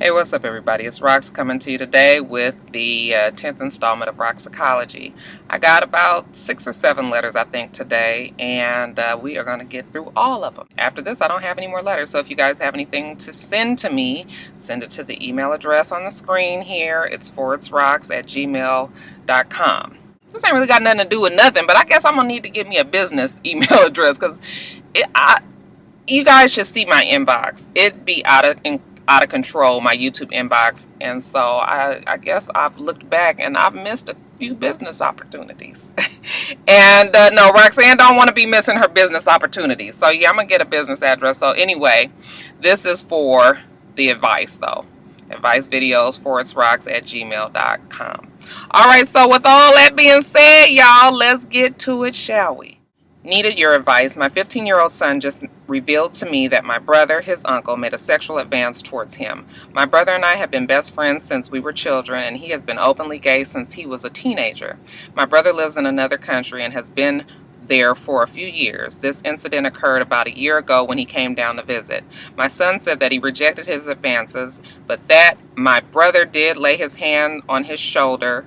Hey, what's up everybody? It's Rox coming to you today with the 10th installment of Roxicology. I got about 6 or 7 letters I think today, and we are going to get through all of them. After this I don't have any more letters, so if you guys have anything to send to me, send it to the email address on the screen here. It's itsrox@gmail.com. This ain't really got nothing to do with nothing, but I guess I'm going to need to give me a business email address because you guys should see my inbox. It'd be out of control, my YouTube inbox, and so I guess I've looked back and I've missed a few business opportunities. And no, Roxanne don't want to be missing her business opportunities, so yeah, I'm gonna get a business address. So anyway, this is for the advice though. Advice videos for itsrox@gmail.com. All right, so with all that being said, y'all, let's get to it, shall we? Needed your advice. My 15-year-old son just revealed to me that my brother, his uncle, made a sexual advance towards him. My brother and I have been best friends since we were children, and he has been openly gay since he was a teenager. My brother lives in another country and has been there for a few years. This incident occurred about a year ago when he came down to visit. My son said that he rejected his advances, but that my brother did lay his hand on his shoulder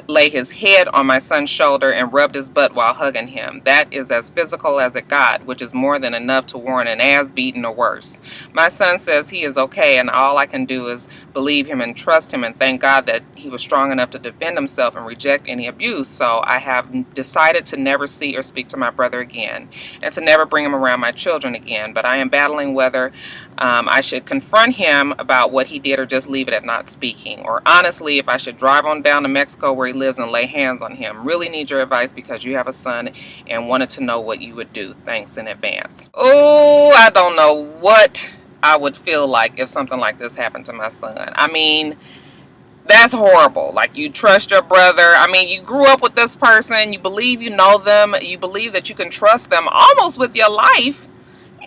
lay his head on my son's shoulder and rubbed his butt while hugging him. That is as physical as it got, which is more than enough to warrant an ass beating or worse. My son says he is okay, and all I can do is believe him and trust him and thank God that he was strong enough to defend himself and reject any abuse. So I have decided to never see or speak to my brother again and to never bring him around my children again. But I am battling whether I should confront him about what he did or just leave it at not speaking, or honestly if I should drive on down to Mexico where he lives and lay hands on him. Really need your advice because you have a son and wanted to know what you would do. Thanks in advance. Oh, I don't know what I would feel like if something like this happened to my son. I mean, that's horrible. Like, you trust your brother. I mean, you grew up with this person. You believe you know them. You believe that you can trust them almost with your life.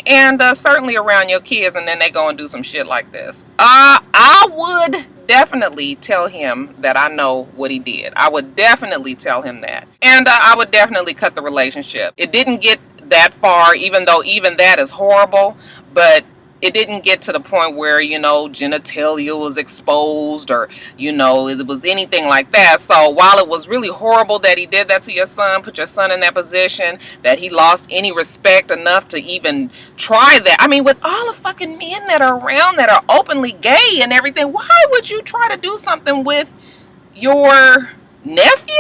And certainly around your kids, and then they go and do some shit like this. I would definitely tell him that I know what he did. I would definitely tell him that. And I would definitely cut the relationship. It didn't get that far, even though even that is horrible, but it didn't get to the point where, you know, genitalia was exposed or, you know, it was anything like that. So while it was really horrible that he did that to your son, put your son in that position, that he lost any respect enough to even try that. I mean, with all the fucking men that are around that are openly gay and everything, why would you try to do something with your nephew?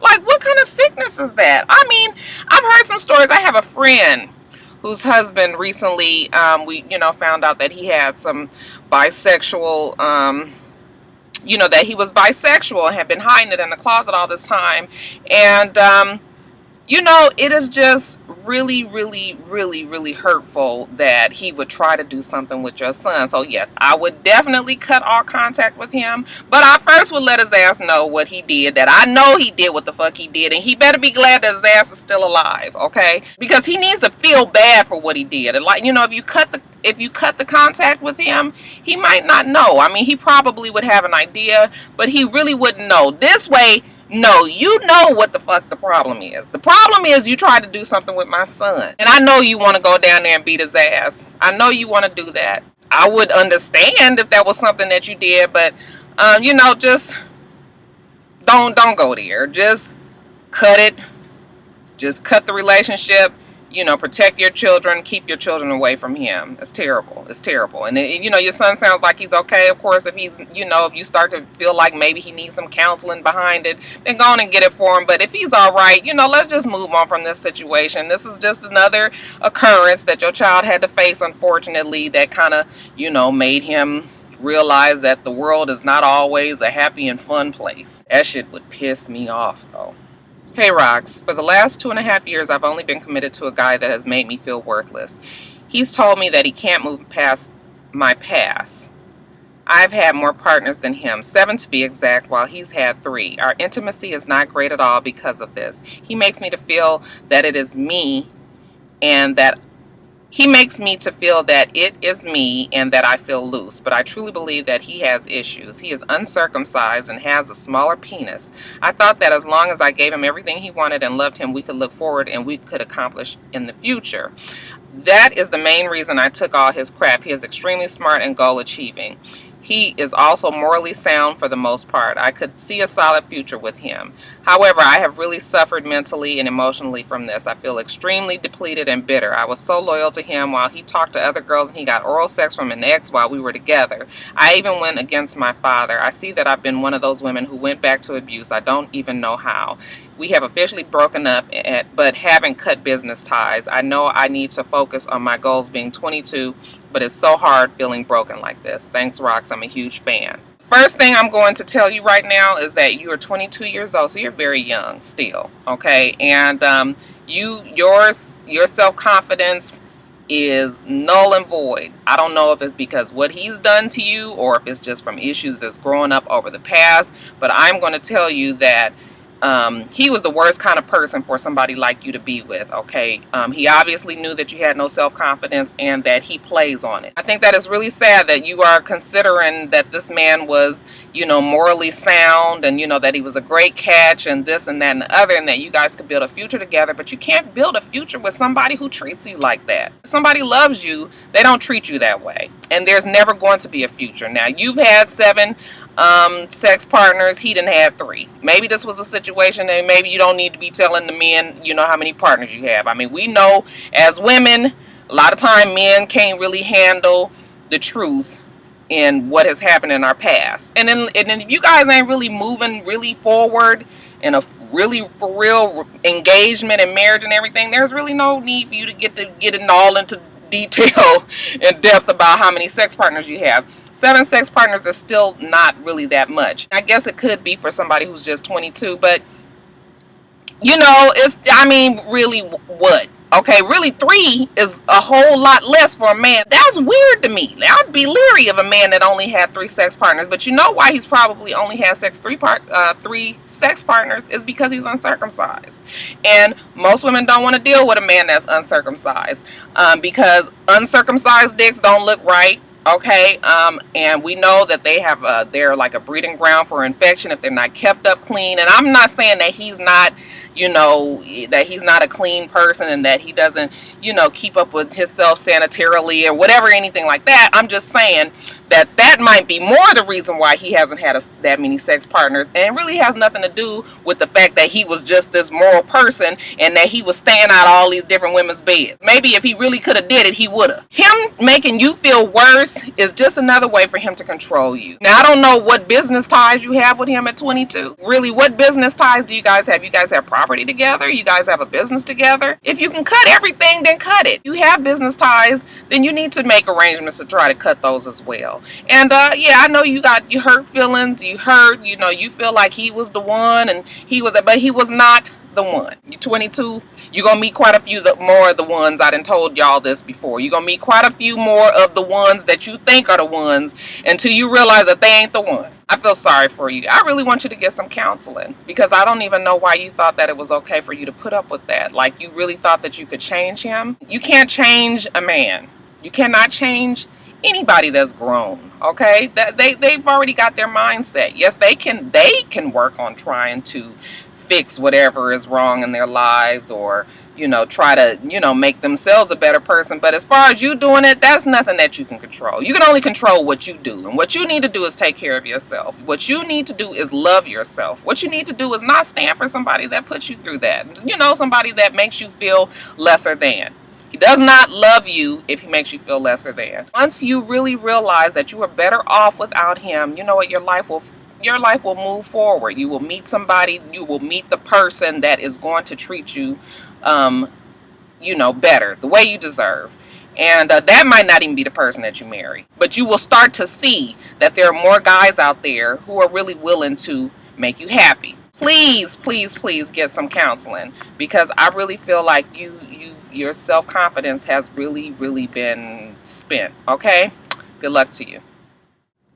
Like, what kind of sickness is that? I mean, I've heard some stories. I have a friend whose husband recently, we found out that he had some bisexual, that he was bisexual and had been hiding it in the closet all this time. And, it is just really, really, really, really hurtful that he would try to do something with your son. So yes, I would definitely cut all contact with him, but I first would let his ass know what he did, that I know he did what the fuck he did, and he better be glad that his ass is still alive, okay? Because he needs to feel bad for what he did. And like, if you cut the contact with him, he might not know. I mean, he probably would have an idea, but he really wouldn't know. This way, no, you know what the fuck the problem is. The problem is you tried to do something with my son. And I know you want to go down there and beat his ass. I know you want to do that. I would understand if that was something that you did, but, just don't go there. Just cut it. Just cut the relationship. Protect your children, keep your children away from him. It's terrible. It's terrible. And, your son sounds like he's okay. Of course, if he's, if you start to feel like maybe he needs some counseling behind it, then go on and get it for him. But if he's all right, let's just move on from this situation. This is just another occurrence that your child had to face, unfortunately, that kind of, made him realize that the world is not always a happy and fun place. That shit would piss me off, though. Hey Rox, for the last 2.5 years, I've only been committed to a guy that has made me feel worthless. He's told me that he can't move past my past. I've had more partners than him, 7 to be exact, while he's had 3. Our intimacy is not great at all because of this. He makes me to feel that it is me and that He makes me to feel that it is me and that I feel loose, but I truly believe that he has issues. He is uncircumcised and has a smaller penis. I thought that as long as I gave him everything he wanted and loved him, we could look forward and we could accomplish in the future. That is the main reason I took all his crap. He is extremely smart and goal achieving. He is also morally sound for the most part. I could see a solid future with him. However, I have really suffered mentally and emotionally from this. I feel extremely depleted and bitter. I was so loyal to him while he talked to other girls and he got oral sex from an ex while we were together. I even went against my father. I see that I've been one of those women who went back to abuse. I don't even know how. We have officially broken up, but haven't cut business ties. I know I need to focus on my goals being 22, but it's so hard feeling broken like this. Thanks, Rox. I'm a huge fan. First thing I'm going to tell you right now is that you are 22 years old, so you're very young still, okay? And your self-confidence is null and void. I don't know if it's because what he's done to you or if it's just from issues that's growing up over the past, but I'm going to tell you that he was the worst kind of person for somebody like you to be with, okay? He obviously knew that you had no self-confidence and that he plays on it. I think that is really sad that you are considering that this man was, you know, morally sound and, you know, that he was a great catch and this and that and the other and that you guys could build a future together, but you can't build a future with somebody who treats you like that. If somebody loves you, they don't treat you that way. And there's never going to be a future. Now, you've had 7 sex partners. He didn't have 3. Maybe this was a situation and maybe you don't need to be telling the men, you know, how many partners you have. I mean, we know as women, a lot of time men can't really handle the truth in what has happened in our past. And then if you guys ain't really moving really forward in a really for real engagement and marriage and everything, there's really no need for you to get it all into detail and depth about how many sex partners you have. 7 sex partners is still not really that much. I guess it could be for somebody who's just 22, but you know, I mean, really, what? Okay, really 3 is a whole lot less for a man. That's weird to me. I'd be leery of a man that only had 3 sex partners, but you know why he's probably only had 3 sex partners is because he's uncircumcised. And most women don't want to deal with a man that's uncircumcised because uncircumcised dicks don't look right. Okay, and we know that they're like a breeding ground for infection if they're not kept up clean. And I'm not saying that he's not, you know, that he's not a clean person and that he doesn't, you know, keep up with himself sanitarily or whatever, anything like that. I'm just saying that might be more the reason why he hasn't had that many sex partners, and it really has nothing to do with the fact that he was just this moral person and that he was staying out all these different women's beds. Maybe if he really could have did it, he would have. Him making you feel worse is just another way for him to control you. Now, I don't know what business ties you have with him at 22. Really, what business ties do you guys have? You guys have property together? You guys have a business together? If you can cut everything, then cut it. You have business ties, then you need to make arrangements to try to cut those as well. And yeah, I know you hurt feelings. You hurt, you know, you feel like he was the one and but he was not the one. You're 22. You're gonna meet quite a few more of the ones. I done told y'all this before. You're gonna meet quite a few more of the ones that you think are the ones until you realize that they ain't the one. I feel sorry for you. I really want you to get some counseling because I don't even know why you thought that it was okay for you to put up with that. Like, you really thought that you could change him. You can't change a man. You cannot change anybody that's grown, okay? That they've already got their mindset. Yes, they can work on trying to fix whatever is wrong in their lives, or, you know, try to, you know, make themselves a better person. But as far as you doing it, that's nothing that you can control. You can only control what you do, and what you need to do is take care of yourself. What you need to do is love yourself. What you need to do is not stand for somebody that puts you through that, you know, somebody that makes you feel lesser than. He does not love you if he makes you feel lesser than. Once you really realize that you are better off without him, you know what, your life will move forward. You will meet somebody, you will meet the person that is going to treat you, you know, better, the way you deserve. And that might not even be the person that you marry. But you will start to see that there are more guys out there who are really willing to make you happy. Please, please, please get some counseling, because I really feel like your self-confidence has really, really been spent, okay? Good luck to you.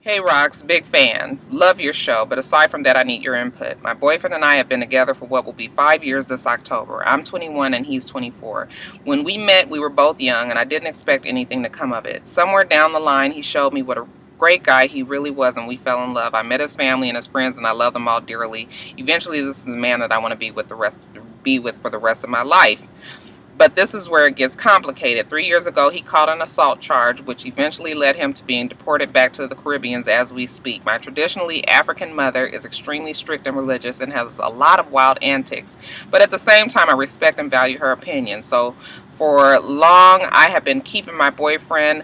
Hey Rox, big fan. Love your show, but aside from that, I need your input. My boyfriend and I have been together for what will be 5 years this October. I'm 21 and he's 24. When we met, we were both young and I didn't expect anything to come of it. Somewhere down the line, he showed me what a great guy he really was, and we fell in love. I met his family and his friends and I love them all dearly. Eventually, this is the man that I want to be with for the rest of my life. But this is where it gets complicated. 3 years ago, he caught an assault charge, which eventually led him to being deported back to the Caribbean as we speak. My traditionally African mother is extremely strict and religious and has a lot of wild antics. But at the same time, I respect and value her opinion. So for long, I have been keeping my boyfriend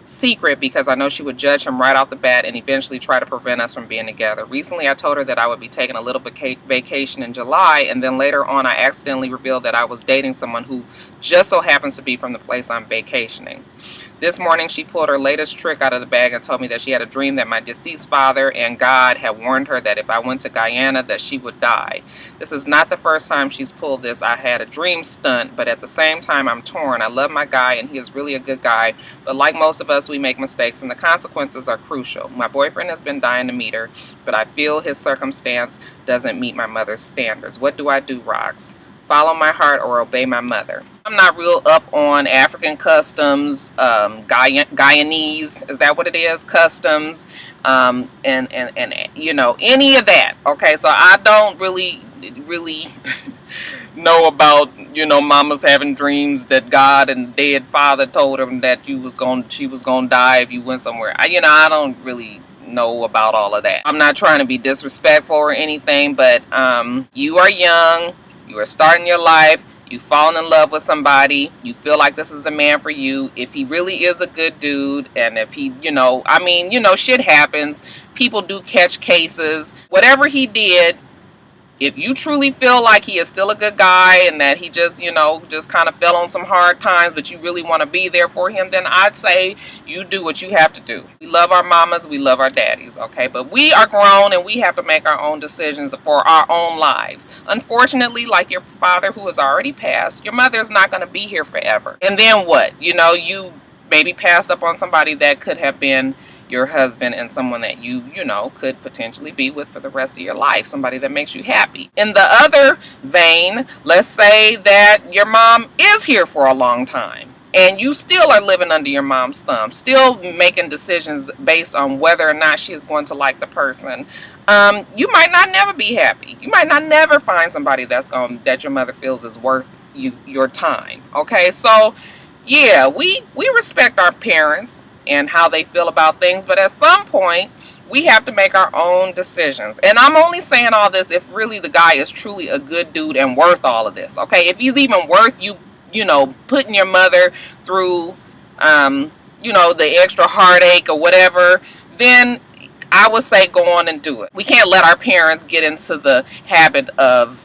secret because I know she would judge him right off the bat and eventually try to prevent us from being together. Recently, I told her that I would be taking a little vacation in July, and then later on, I accidentally revealed that I was dating someone who just so happens to be from the place I'm vacationing. This morning, she pulled her latest trick out of the bag and told me that she had a dream that my deceased father and God had warned her that if I went to Guyana, that she would die. This is not the first time she's pulled this. I had a dream stunt, but at the same time, I'm torn. I love my guy, and he is really a good guy, but like most of us, we make mistakes, and the consequences are crucial. My boyfriend has been dying to meet her, but I feel his circumstance doesn't meet my mother's standards. What do I do, Rox? Follow my heart or obey my mother? I'm not real up on African customs, Guyanese, is that what it is? Customs, and you know, any of that. Okay, so I don't really know about, you know, mamas having dreams that God and dead father told them that she was gonna die if you went somewhere. I don't really know about all of that. I'm not trying to be disrespectful or anything, but you are young. You are starting your life. You've fallen in love with somebody. You feel like this is the man for you. If he really is a good dude, and if he, shit happens. People do catch cases. Whatever he did, if you truly feel like he is still a good guy and that he just kind of fell on some hard times, but you really want to be there for him, then I'd say you do what you have to do. We love our mamas, we love our daddies, okay? But we are grown and we have to make our own decisions for our own lives. Unfortunately, like your father who has already passed, your mother is not going to be here forever. And then what? You maybe passed up on somebody that could have been your husband and someone that you could potentially be with for the rest of your life, somebody that makes you happy. In the other vein, let's say that your mom is here for a long time and you still are living under your mom's thumb, still making decisions based on whether or not she is going to like the person. You might not never be happy. You might not never find somebody that your mother feels is worth your time. Okay, so yeah, we respect our parents and how they feel about things, but at some point we have to make our own decisions. And I'm only saying all this if really the guy is truly a good dude and worth all of this. Okay, if he's even worth you putting your mother through the extra heartache or whatever, then I would say go on and do it. We can't let our parents get into the habit of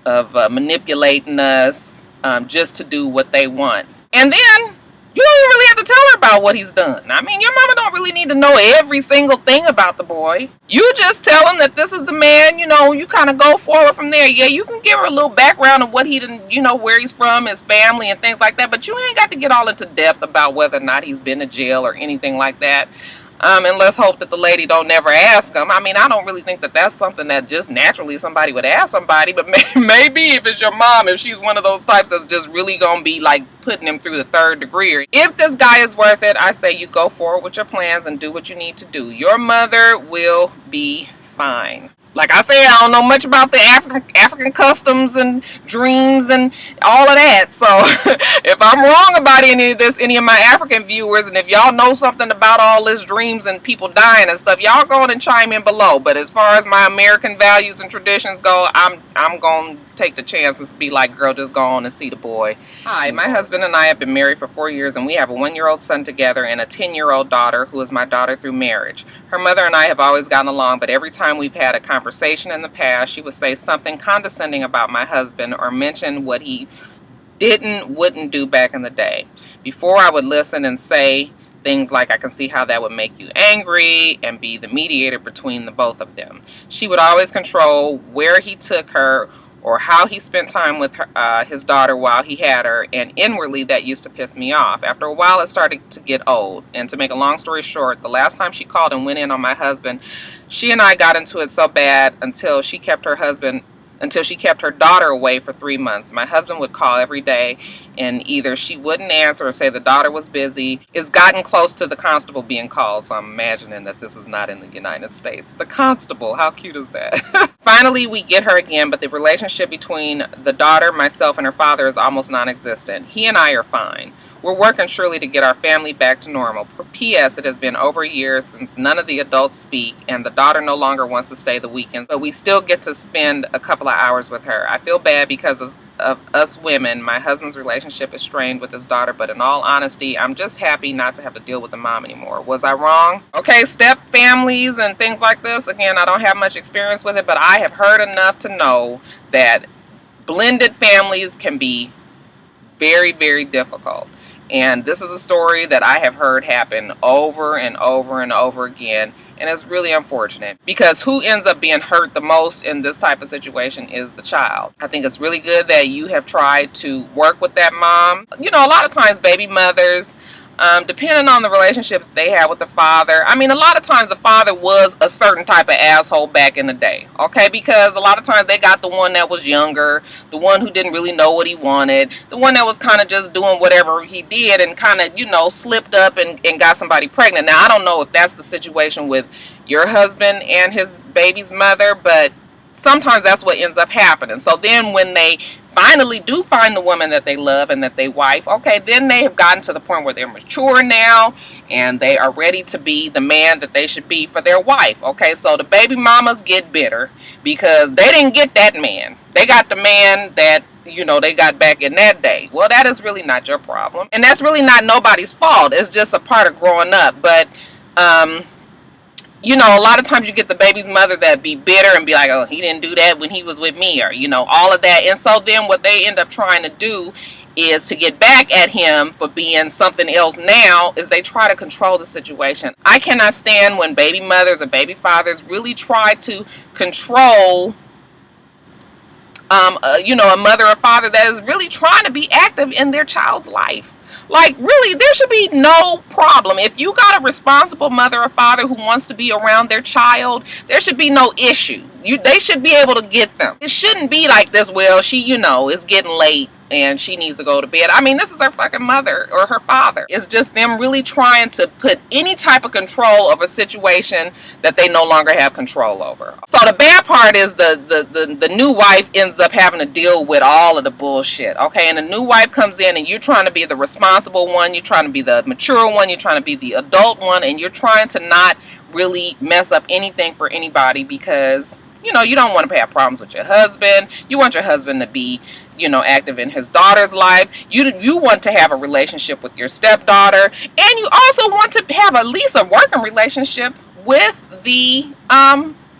manipulating us just to do what they want. And then you don't really have to tell her about what he's done. I mean, your mama don't really need to know every single thing about the boy. You just tell him that this is the man, you kind of go forward from there. Yeah, you can give her a little background of what he done, where he's from, his family and things like that, but you ain't got to get all into depth about whether or not he's been to jail or anything like that. And let's hope that the lady don't never ask him. I mean, I don't really think that that's something that just naturally somebody would ask somebody, but maybe if it's your mom, if she's one of those types that's just really going to be like putting him through the third degree. If this guy is worth it, I say you go forward with your plans and do what you need to do. Your mother will be fine. Like I said, I don't know much about the African customs and dreams and all of that. So if I'm wrong about any of my African viewers, and if y'all know something about all this dreams and people dying and stuff, y'all go and chime in below. But as far as my American values and traditions go, I'm going to take the chances to be like, girl, just go on and see the boy. Hi, my husband and I have been married for 4 years, and we have a 1-year-old son together and a 10-year-old daughter who is my daughter through marriage. Her mother and I have always gotten along, but every time we've had a conversation in the past, she would say something condescending about my husband or mention what he wouldn't do back in the day. Before I would listen and say things like, I can see how that would make you angry, and be the mediator between the both of them. She would always control where he took her or how he spent time with his daughter while he had her, and inwardly that used to piss me off. After a while it started to get old, and to make a long story short, the last time she called and went in on my husband, she and I got into it so bad until she kept her husband until she kept her daughter away for 3 months. My husband would call every day, and either she wouldn't answer or say the daughter was busy. It's gotten close to the constable being called, so I'm imagining that this is not in the United States. The constable, how cute is that? Finally, we get her again, but the relationship between the daughter, myself, and her father is almost non-existent. He and I are fine. We're working surely to get our family back to normal. P.S. It has been over a year since none of the adults speak, and the daughter no longer wants to stay the weekends, but we still get to spend a couple of hours with her. I feel bad because of us women. My husband's relationship is strained with his daughter, but in all honesty, I'm just happy not to have to deal with the mom anymore. Was I wrong? Okay, step families and things like this. Again, I don't have much experience with it, but I have heard enough to know that blended families can be very, very difficult. And this is a story that I have heard happen over and over and over again. And it's really unfortunate, because who ends up being hurt the most in this type of situation is the child. I think it's really good that you have tried to work with that mom. You know, a lot of times baby mothers, depending on the relationship they have with the father. I mean, a lot of times the father was a certain type of asshole back in the day, okay? Because a lot of times they got the one that was younger, the one who didn't really know what he wanted, the one that was kind of just doing whatever he did and kind of, you know, slipped up and got somebody pregnant. Now, I don't know if that's the situation with your husband and his baby's mother, but sometimes that's what ends up happening. So then when they finally do find the woman that they love and that they wife, okay, then they have gotten to the point where they're mature now and they are ready to be the man that they should be for their wife. Okay, so the baby mamas get bitter because they didn't get that man. They got the man that, you know, they got back in that day. Well, that is really not your problem, and that's really not nobody's fault. It's just a part of growing up. But you know, a lot of times you get the baby mother that be bitter and be like, oh, he didn't do that when he was with me, or, you know, all of that. And so then what they end up trying to do is to get back at him for being something else now is they try to control the situation. I cannot stand when baby mothers or baby fathers really try to control you know, a mother or father that is really trying to be active in their child's life. Like, really, there should be no problem. If you got a responsible mother or father who wants to be around their child, there should be no issue. They should be able to get them. It shouldn't be like this, well, she, you know, is getting late and she needs to go to bed. I mean, this is her fucking mother or her father. It's just them really trying to put any type of control of a situation that they no longer have control over. So the bad part is the new wife ends up having to deal with all of the bullshit, okay? And the new wife comes in and you're trying to be the responsible one, you're trying to be the mature one, you're trying to be the adult one, and you're trying to not really mess up anything for anybody because, you know, you don't want to have problems with your husband. You want your husband to be, you know, active in his daughter's life. You want to have a relationship with your stepdaughter, and you also want to have at least a working relationship with the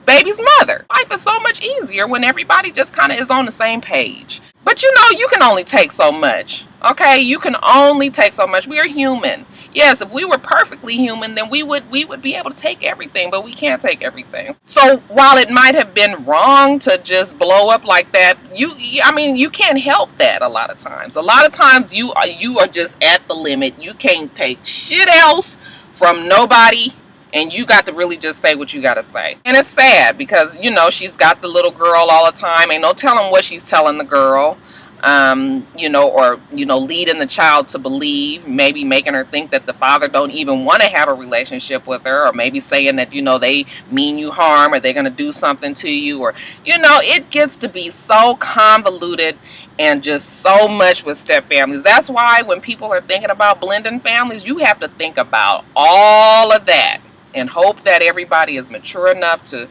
baby's mother. Life is so much easier when everybody just kind of is on the same page. But you know, you can only take so much. Okay, you can only take so much. We are human. Yes, if we were perfectly human, then we would be able to take everything, but we can't take everything. So while it might have been wrong to just blow up like that, I mean, you can't help that a lot of times. A lot of times you are just at the limit. You can't take shit else from nobody, and you got to really just say what you got to say. And it's sad because, you know, she's got the little girl all the time. Ain't no telling what she's telling the girl. You know, or, you know, leading the child to believe, maybe making her think that the father don't even want to have a relationship with her, or maybe saying that, you know, they mean you harm or they're going to do something to you, or, you know, it gets to be so convoluted and just so much with step families. That's why when people are thinking about blending families, you have to think about all of that and hope that everybody is mature enough to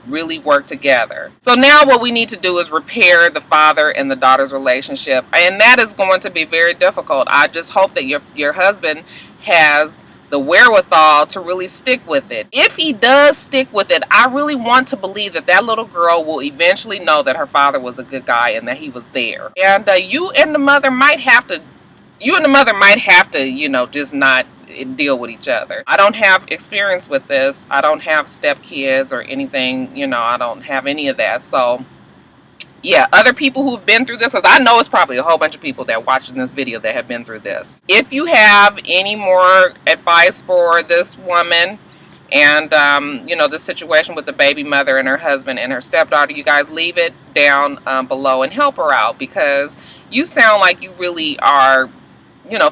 really work together. So now what we need to do is repair the father and the daughter's relationship, and that is going to be very difficult. I just hope that your husband has the wherewithal to really stick with it. If he does stick with it, I really want to believe that that little girl will eventually know that her father was a good guy and that he was there. And you and the mother might have to, you know, just not deal with each other. I don't have experience with this. I don't have step kids or anything, you know, I don't have any of that. So yeah, other people who've been through this, because I know it's probably a whole bunch of people that are watching this video that have been through this. If you have any more advice for this woman, And, the situation with the baby mother and her husband and her stepdaughter, you guys leave it down below and help her out, because you sound like you really are,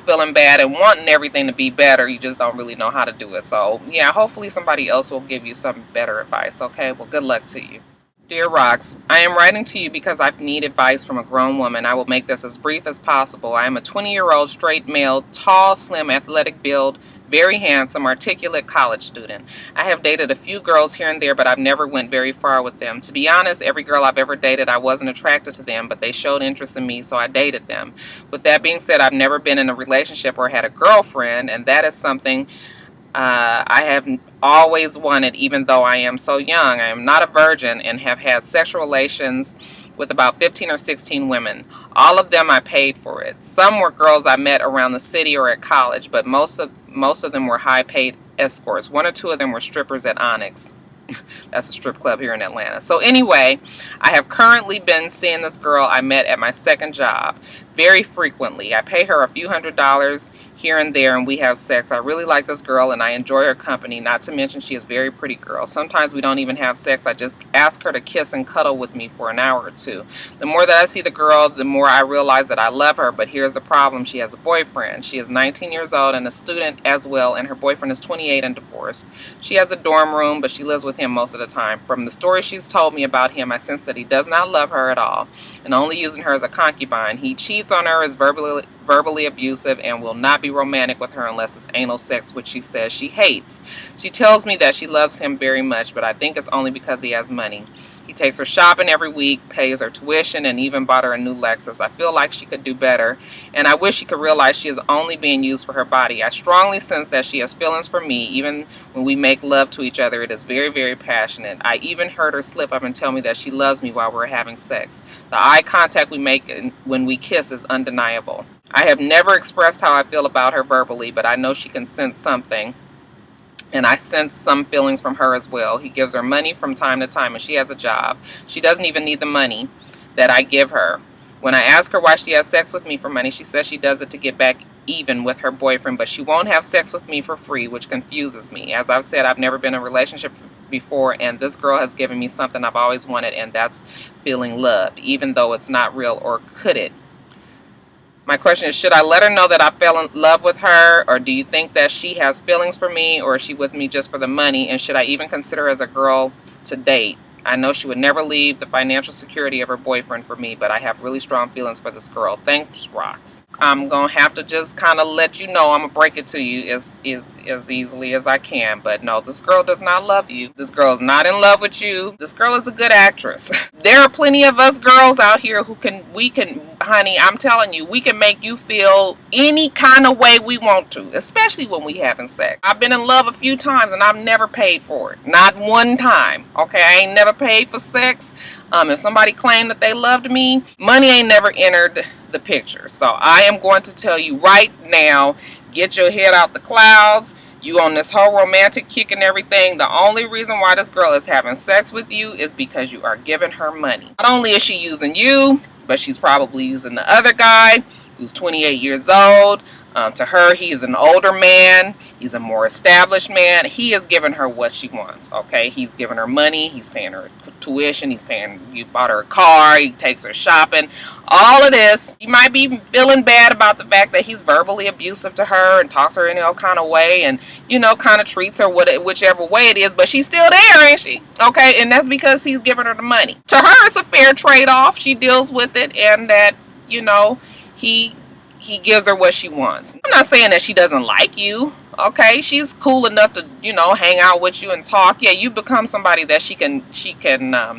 feeling bad and wanting everything to be better. You just don't really know how to do it. So, yeah, hopefully somebody else will give you some better advice. Okay, well, good luck to you. Dear Rox, I am writing to you because I need advice from a grown woman. I will make this as brief as possible. I am a 20-year-old straight male, tall, slim, athletic build, very handsome, articulate college student. I have dated a few girls here and there, but I've never went very far with them. To be honest, every girl I've ever dated, I wasn't attracted to them, but they showed interest in me, so I dated them. With that being said, I've never been in a relationship or had a girlfriend, and that is something I have always wanted, even though I am so young. I am not a virgin and have had sexual relations with about 15 or 16 women. All of them I paid for it. Some were girls I met around the city or at college, but most of them were high-paid escorts. One or two of them were strippers at Onyx. That's a strip club here in Atlanta. So anyway, I have currently been seeing this girl I met at my second job very frequently. I pay her a few $100s here and there, and we have sex. I really like this girl and I enjoy her company, not to mention she is a very pretty girl. Sometimes we don't even have sex. I just ask her to kiss and cuddle with me for an hour or two. The more that I see the girl, the more I realize that I love her, but here's the problem. She has a boyfriend. She is 19 years old and a student as well, and her boyfriend is 28 and divorced. She has a dorm room, but she lives with him most of the time. From the story she's told me about him, I sense that he does not love her at all and only using her as a concubine. He cheats on her, is verbally abusive, and will not be romantic with her unless it's anal sex, which she says she hates. She tells me that she loves him very much, but I think it's only because he has money. He takes her shopping every week, pays her tuition, and even bought her a new Lexus. I feel like she could do better, and I wish she could realize she is only being used for her body. I strongly sense that she has feelings for me. Even when we make love to each other, it is very, very passionate. I even heard her slip up and tell me that she loves me while we're having sex. The eye contact we make when we kiss is undeniable. I have never expressed how I feel about her verbally, but I know she can sense something. And I sense some feelings from her as well. He gives her money from time to time, and she has a job. She doesn't even need the money that I give her. When I ask her why she has sex with me for money, she says she does it to get back even with her boyfriend, but she won't have sex with me for free, which confuses me. As I've said, I've never been in a relationship before, and this girl has given me something I've always wanted, and that's feeling loved, even though it's not real, or could it? My question is, should I let her know that I fell in love with her, or do you think that she has feelings for me, or is she with me just for the money, and should I even consider her as a girl to date? I know she would never leave the financial security of her boyfriend for me, but I have really strong feelings for this girl. Thanks, Rox. I'm going to have to just kind of let you know. I'm going to break it to you as easily as I can. But no, this girl does not love you. This girl is not in love with you. This girl is a good actress. There are plenty of us girls out here who we can, honey, I'm telling you, we can make you feel any kind of way we want to, especially when we having sex. I've been in love a few times and I've never paid for it. Not one time. Okay, I ain't never paid for sex. If somebody claimed that they loved me, money ain't never entered the picture. So I am going to tell you right now, get your head out the clouds. You on this whole romantic kick and everything. The only reason why this girl is having sex with you is because you are giving her money. Not only is she using you, but she's probably using the other guy who's 28 years old. To her, he is an older man. He's a more established man. He is giving her what she wants, okay? He's giving her money. He's paying her tuition. You bought her a car. He takes her shopping. All of this. You might be feeling bad about the fact that he's verbally abusive to her and talks to her in all kind of way and, kind of treats her whichever way it is. But she's still there, ain't she? Okay? And that's because he's giving her the money. To her, it's a fair trade-off. She deals with it, and that, he gives her what she wants. I'm not saying that she doesn't like you, okay? She's cool enough to, hang out with you and talk. Yeah, you become somebody that she can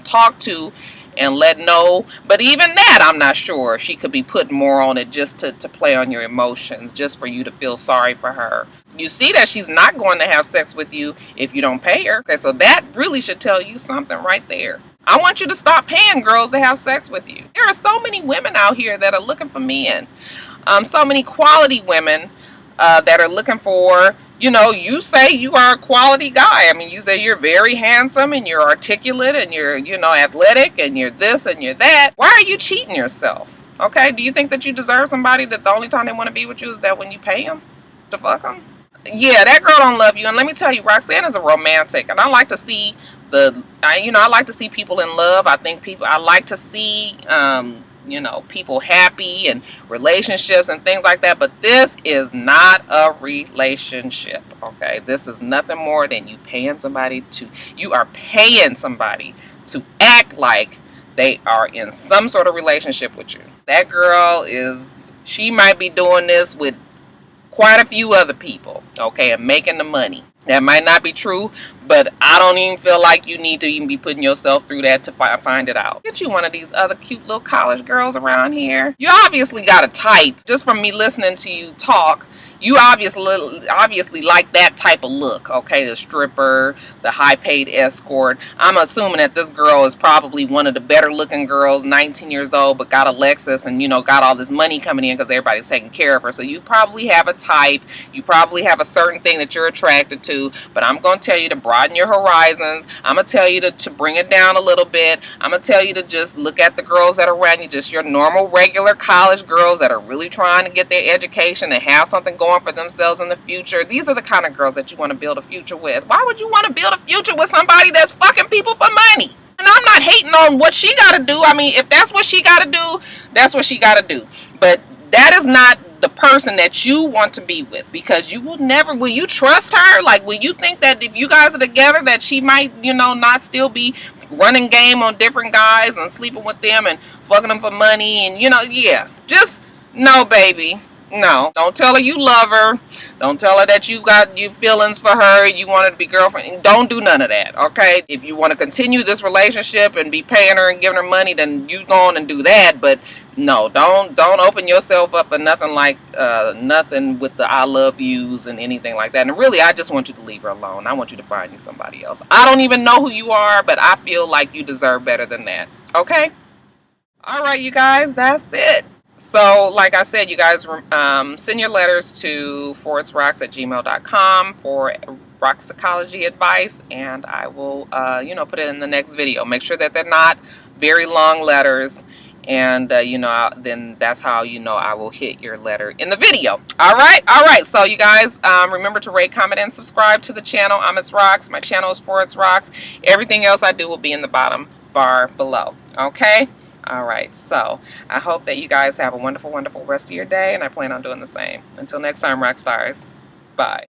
talk to and let know. But even that, I'm not sure. She could be putting more on it just to play on your emotions, just for you to feel sorry for her. You see that she's not going to have sex with you if you don't pay her. Okay, so that really should tell you something right there. I want you to stop paying girls to have sex with you. There are so many women out here that are looking for men. So many quality women that are looking for, you say you are a quality guy. I mean, you say you're very handsome and you're articulate and you're, athletic and you're this and you're that. Why are you cheating yourself? Okay, do you think that you deserve somebody that the only time they want to be with you is that when you pay them to fuck them? yeah, that girl don't love you. And let me tell you, Roxanne is a romantic, and I like to see I like to see people in love. I like to see, people happy and relationships and things like that. But this is not a relationship, okay? This is nothing more than you are paying somebody to act like they are in some sort of relationship with you. That girl she might be doing this with quite a few other people, okay, and making the money. That might not be true, but I don't even feel like you need to even be putting yourself through that to find it out. Get you one of these other cute little college girls around here. You obviously got a type. Just from me listening to you talk, you obviously like that type of look, okay? The stripper, the high-paid escort. I'm assuming that this girl is probably one of the better-looking girls, 19 years old, but got a Lexus and, got all this money coming in because everybody's taking care of her. So you probably have a type. You probably have a certain thing that you're attracted to, but I'm going to tell you to broaden your horizons. I'm going to tell you to bring it down a little bit. I'm going to tell you to just look at the girls that are around you, just your normal, regular college girls that are really trying to get their education and have something going for themselves in the future. These are the kind of girls that you want to build a future with. Why would you want to build a future with somebody that's fucking people for money? And I'm not hating on what she got to do. I mean, if that's what she got to do, that's what she got to do. But that is not the person that you want to be with, because will you trust her? Like, will you think that if you guys are together that she might, not still be running game on different guys and sleeping with them and fucking them for money and, yeah. Just, no, baby. No, don't tell her you love her. Don't tell her that you got feelings for her. You want her to be girlfriend. Don't do none of that, okay? If you want to continue this relationship and be paying her and giving her money, then you go on and do that. But no, don't open yourself up for nothing like nothing with the I love yous and anything like that. And really, I just want you to leave her alone. I want you to find you somebody else. I don't even know who you are, but I feel like you deserve better than that, okay? All right, you guys, that's it. So, like I said, you guys send your letters to itsrox@gmail.com for Roxicology advice, and I will, put it in the next video. Make sure that they're not very long letters, and, then that's how, I will hit your letter in the video. All right. So, you guys, remember to rate, comment, and subscribe to the channel. I'm itsrox. My channel is for itsrox. Everything else I do will be in the bottom bar below. Okay? All right, so I hope that you guys have a wonderful, wonderful rest of your day, and I plan on doing the same. Until next time, Roxstars. Bye.